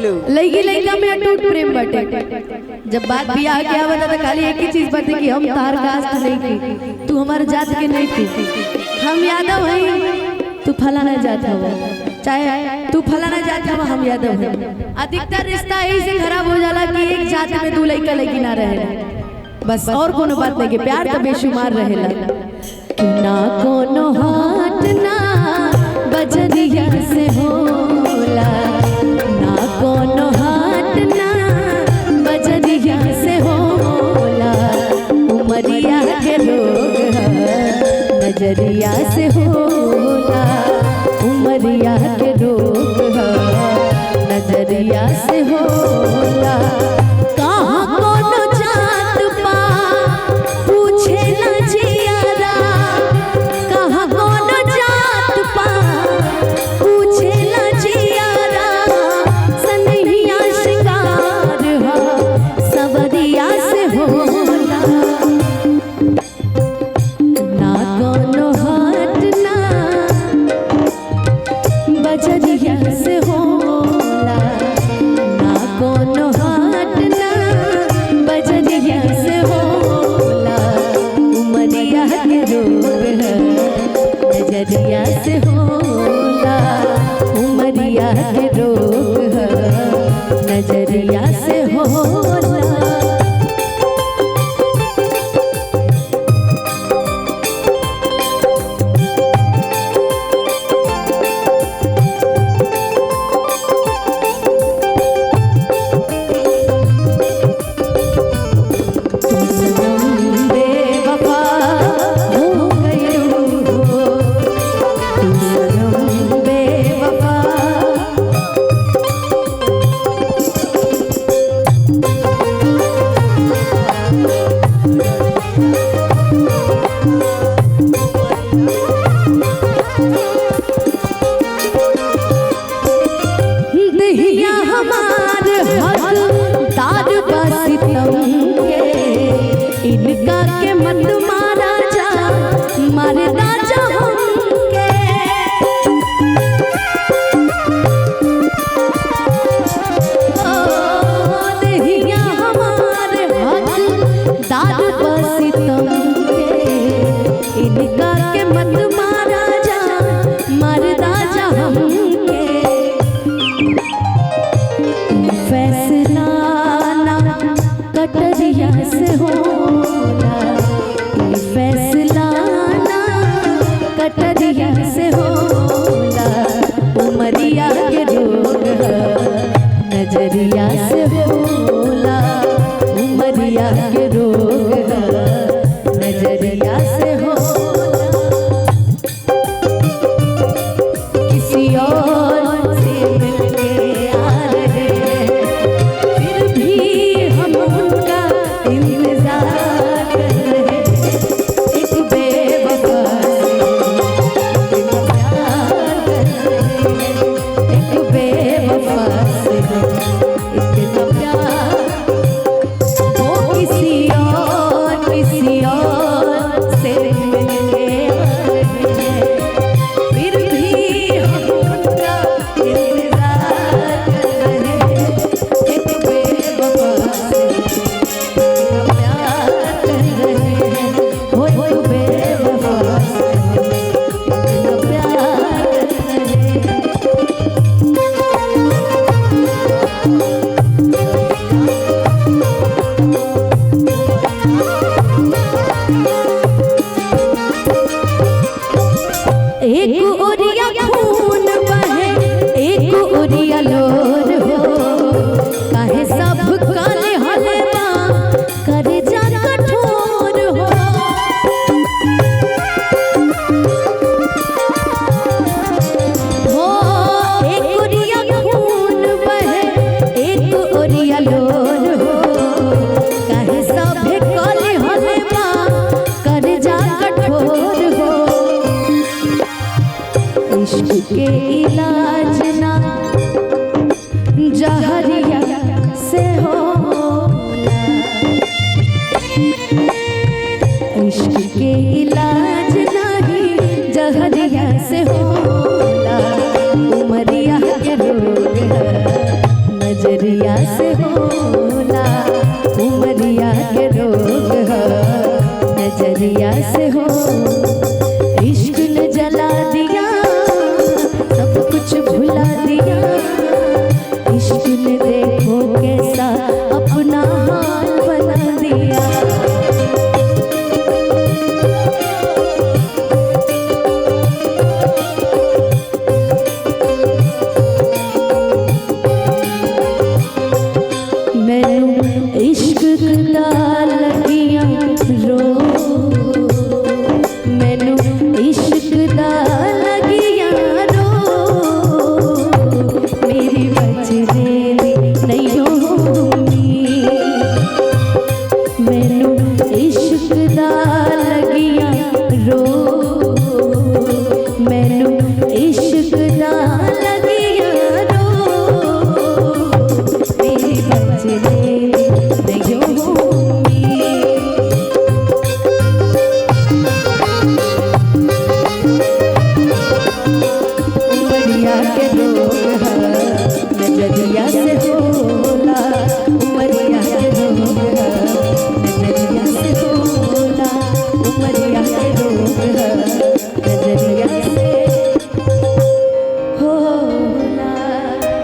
लड़की लड़का में अटूट प्रेम बटे। जब बात भी आ गया बता तो खाली एक ही चीज बात कि हम तार कास्ट नहीं की, तू हमारे जात के नहीं थी, हम यादव हैं, तू फलाना जात हो, चाहे तू फलाना जात हो, हम यादव हैं। अधिकतर रिश्ता यही से खराब हो जाला कि एक जात में दो लड़का लड़की ना रहे, बस और कोनो बात नहीं कि प्यार तो बेशुमार रहेला। ना कोनो हाथ ना बजरिया से होला, ना कोनो हाथ ना बजरिया से होला, उमरिया के लोग नजरिया से होला, उमरिया के लोग नजरिया से होला। कहाँ कोनो जात पा पूछे न जियारा, कहाँ कोनो जात पा पूछे न जियारा, सनहिया शिकार हो सवरिया से होला। ना कोनो हाथ ना बजरिया से होला, ना कोनो हाथ ना बजरिया से होला, उमरिया के रोग नजरिया से होला, उमरिया के रोग नजरिया से होला। इनका के मत मारा जा, मारे राजा हमके, देहिया हमारे हकदार बसितम के, इनका के मत मारा जा, मारे राजा हमके। फैसला ना कटरिया से होला, फैसला ना कटरिया से होला, उमरिया के रोग नजरिया से होला, उमरिया के रोग नजरिया से होला। किसी और से मिलके आ रहे फिर भी हम उनका इंतजार कर रहे, एक बेवफा से प्यार कर रहे, एक बेवफा से इतना प्यार, वो किसी और से मिलके आ रहे हैं, फिर भी हम उनका इंतजार कर रहे हैं, एक बेवफा से प्यार कर रहे हैं, वो बेवफा से प्यार कर रहे हैं। एक ओरिया खून बहे, एक ओरिया लोर हो, काहे सब काले हलेबा करे जा कठोर हो। एक ओरिया खून बहे, एक ओरिया लोर हो, काहे सब काले हलेबा करे जा कठोर हो। इश्क के इलाज ना जहरिया से होला, इश्क के इलाज नहीं जहरिया से होला, उमरिया के रोग नदिया से